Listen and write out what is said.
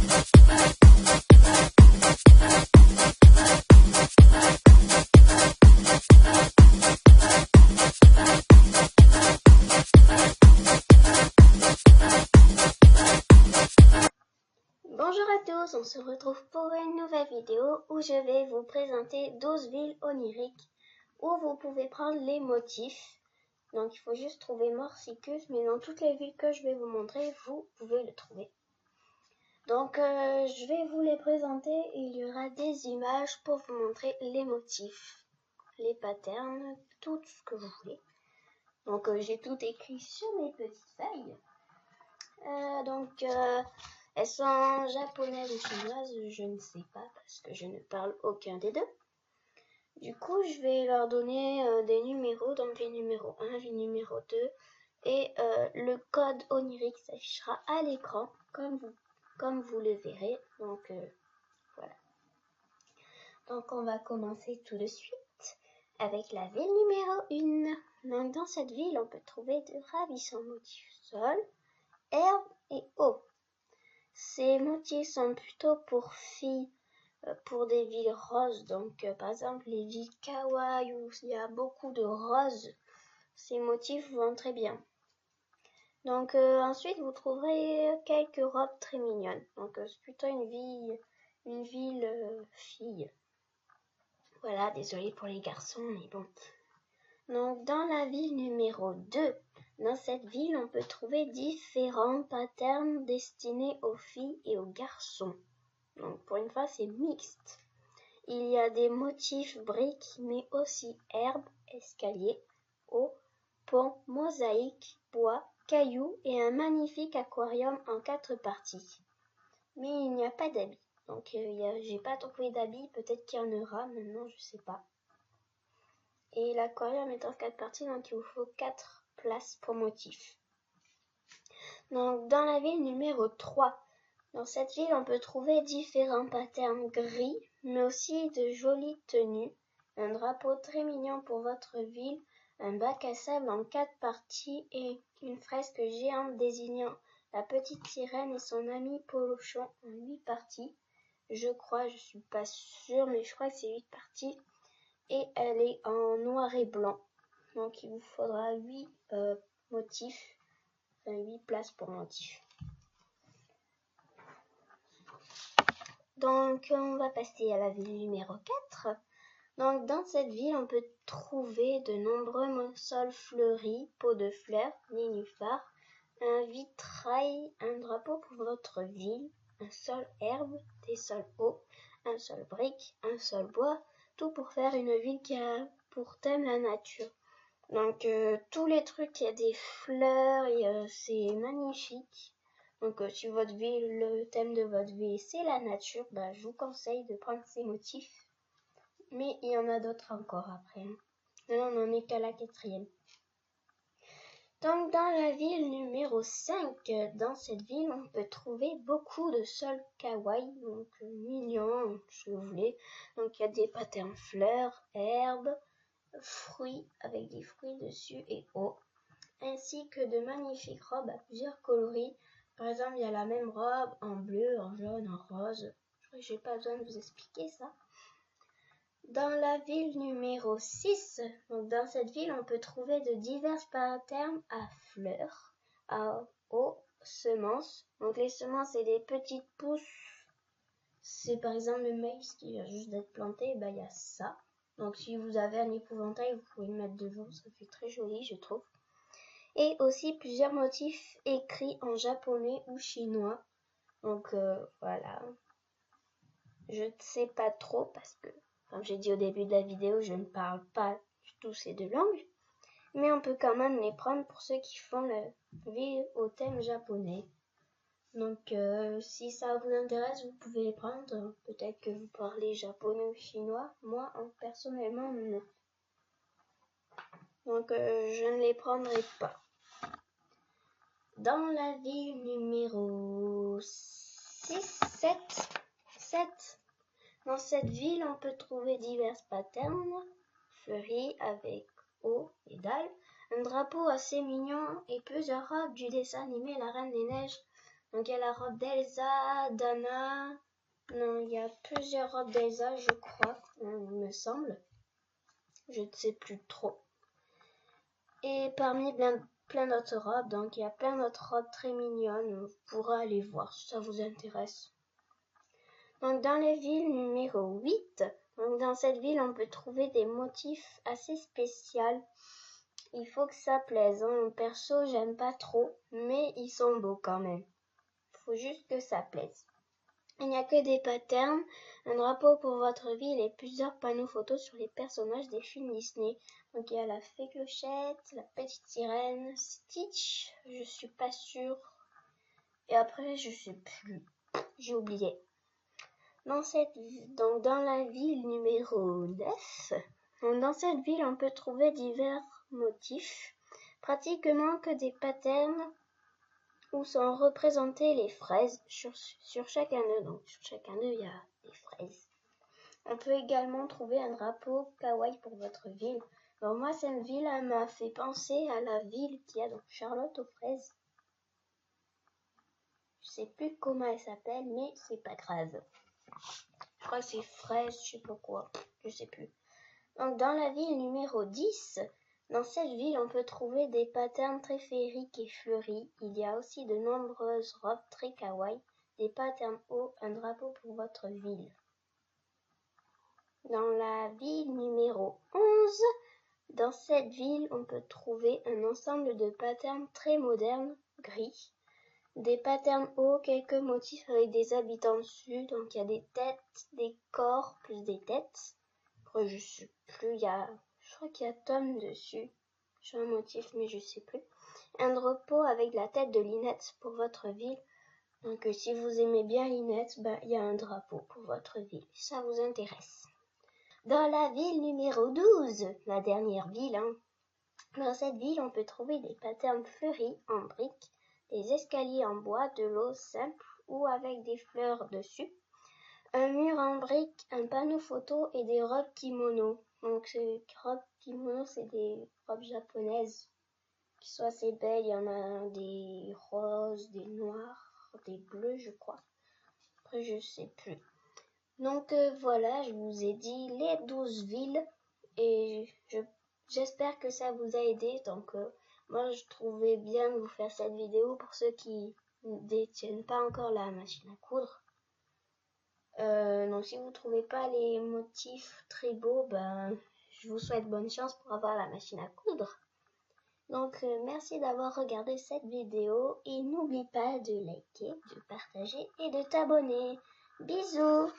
Bonjour à tous, on se retrouve pour une nouvelle vidéo où je vais vous présenter 12 villes oniriques où vous pouvez prendre les motifs. Donc il faut juste trouver Morsicus, mais dans toutes les villes que je vais vous montrer, vous pouvez le trouver. Donc je vais vous les présenter et il y aura des images pour vous montrer les motifs, les patterns, tout ce que vous voulez. Donc j'ai tout écrit sur mes petites feuilles. Elles sont japonaises ou chinoises, je ne sais pas parce que je ne parle aucun des deux. Du coup, je vais leur donner des numéros, donc les numéros 1, les numéros 2 et le code onirique s'affichera à l'écran comme vous le verrez. Donc voilà. Donc on va commencer tout de suite avec la ville numéro 1. Donc dans cette ville, on peut trouver de ravissants motifs sol, herbe et eau. Ces motifs sont plutôt pour filles, pour des villes roses. Donc par exemple les villes kawaii où il y a beaucoup de roses, ces motifs vont très bien. Donc ensuite vous trouverez quelques robes très mignonnes. Donc c'est plutôt une ville fille. Voilà, désolé pour les garçons, mais bon. Donc dans la ville numéro 2, dans cette ville, on peut trouver différents patterns destinés aux filles et aux garçons. Donc pour une fois, c'est mixte. Il y a des motifs briques, mais aussi herbes, escaliers, eau, pont, mosaïque, bois, cailloux et un magnifique aquarium en 4 parties. Mais il n'y a pas d'habits. Donc j'ai pas trouvé d'habits, peut-être qu'il y en aura, maintenant je sais pas. Et l'aquarium est en 4 parties, donc il vous faut 4 places pour motif. Donc dans la ville numéro 3, dans cette ville on peut trouver différents patterns gris, mais aussi de jolies tenues, un drapeau très mignon pour votre ville, un bac à sable en 4 parties et une fresque géante désignant la petite sirène et son ami Polochon en 8 parties. Je suis pas sûre, mais je crois que c'est 8 parties. Et elle est en noir et blanc. Donc il vous faudra 8 motifs, enfin 8 places pour motifs. Donc on va passer à la ville numéro 4. Donc dans cette ville, on peut trouver de nombreux sols fleuris, pots de fleurs, nénuphars, un vitrail, un drapeau pour votre ville, un sol herbe, des sols hauts, un sol brique, un sol bois, tout pour faire une ville qui a pour thème la nature. Donc tous les trucs, il y a des fleurs, c'est magnifique. Donc si votre ville, le thème de votre ville c'est la nature, je vous conseille de prendre ces motifs. Mais il y en a d'autres encore après. Maintenant on n'en est qu'à la 4e. Donc dans la ville numéro 5, dans cette ville on peut trouver beaucoup de sols kawaii, donc mignons, si vous voulez. Donc il y a des patterns fleurs, herbes, fruits avec des fruits dessus et eau, ainsi que de magnifiques robes à plusieurs coloris. Par exemple, il y a la même robe en bleu, en jaune, en rose. Je crois que j'ai pas besoin de vous expliquer ça. Dans la ville numéro 6, donc dans cette ville, on peut trouver de divers patterns à fleurs, aux semences. Donc les semences, c'est des petites pousses. C'est par exemple le maïs qui vient juste d'être planté, il y a ça. Donc si vous avez un épouvantail, vous pouvez le mettre devant, ça fait très joli je trouve. Et aussi plusieurs motifs écrits en japonais ou chinois. Donc voilà. Je ne sais pas trop parce que, comme j'ai dit au début de la vidéo, je ne parle pas du tout ces deux langues. Mais on peut quand même les prendre pour ceux qui font la ville au thème japonais. Donc si ça vous intéresse, vous pouvez les prendre. Peut-être que vous parlez japonais ou chinois. Moi, personnellement, non. Donc je ne les prendrai pas. Dans la ville numéro 7, dans cette ville, on peut trouver divers patterns fleuris avec eau et dalles, un drapeau assez mignon et plusieurs robes du dessin animé La Reine des Neiges. Donc il y a la robe d'Elsa, d'Anna. Non, il y a plusieurs robes d'Elsa, je crois, il me semble. Je ne sais plus trop. Et parmi plein d'autres robes, donc il y a plein d'autres robes très mignonnes. Vous pourrez aller voir si ça vous intéresse. Donc dans les villes numéro 8, donc dans cette ville on peut trouver des motifs assez spéciaux. Il faut que ça plaise. Perso, j'aime pas trop, mais ils sont beaux quand même. Il faut juste que ça plaise. Il n'y a que des patterns, un drapeau pour votre ville et plusieurs panneaux photos sur les personnages des films Disney. Donc il y a la fée Clochette, la petite sirène, Stitch, je suis pas sûre. Et après, je sais plus. J'ai oublié. Donc dans la ville numéro 9, dans cette ville, on peut trouver divers motifs, pratiquement que des patterns où sont représentées les fraises sur chacun d'eux. Donc sur chacun d'eux, il y a des fraises. On peut également trouver un drapeau kawaii pour votre ville. Alors moi, cette ville, elle m'a fait penser à la ville qu'il y a dans Charlotte aux fraises. Je sais plus comment elle s'appelle, mais c'est pas grave. Je crois que c'est fraise, je sais pas quoi, je sais plus. Donc dans la ville numéro 10, dans cette ville on peut trouver des patterns très féeriques et fleuris. Il y a aussi de nombreuses robes très kawaii, des patterns hauts, un drapeau pour votre ville. Dans la ville numéro 11, dans cette ville on peut trouver un ensemble de patterns très modernes, gris. Des patterns hauts, quelques motifs avec des habitants dessus, donc il y a des têtes, des corps, plus des têtes. Après je sais plus, je crois qu'il y a Tom dessus. J'ai un motif mais je sais plus. Un drapeau avec la tête de Lynette pour votre ville. Donc si vous aimez bien Lynette, il y a un drapeau pour votre ville. Ça vous intéresse. Dans la ville numéro 12, la dernière ville, dans cette ville on peut trouver des patterns fleuris en briques, des escaliers en bois, de l'eau simple ou avec des fleurs dessus, un mur en briques, un panneau photo et des robes kimono. Donc ces robes kimono, c'est des robes japonaises qui sont assez belles. Il y en a des roses, des noirs, des bleus, je crois. Après, je sais plus. Donc voilà, je vous ai dit les 12 villes et j'espère que ça vous a aidé. Donc moi, je trouvais bien de vous faire cette vidéo pour ceux qui ne détiennent pas encore la machine à coudre. Donc si vous trouvez pas les motifs très beaux, je vous souhaite bonne chance pour avoir la machine à coudre. Donc merci d'avoir regardé cette vidéo et n'oublie pas de liker, de partager et de t'abonner. Bisous!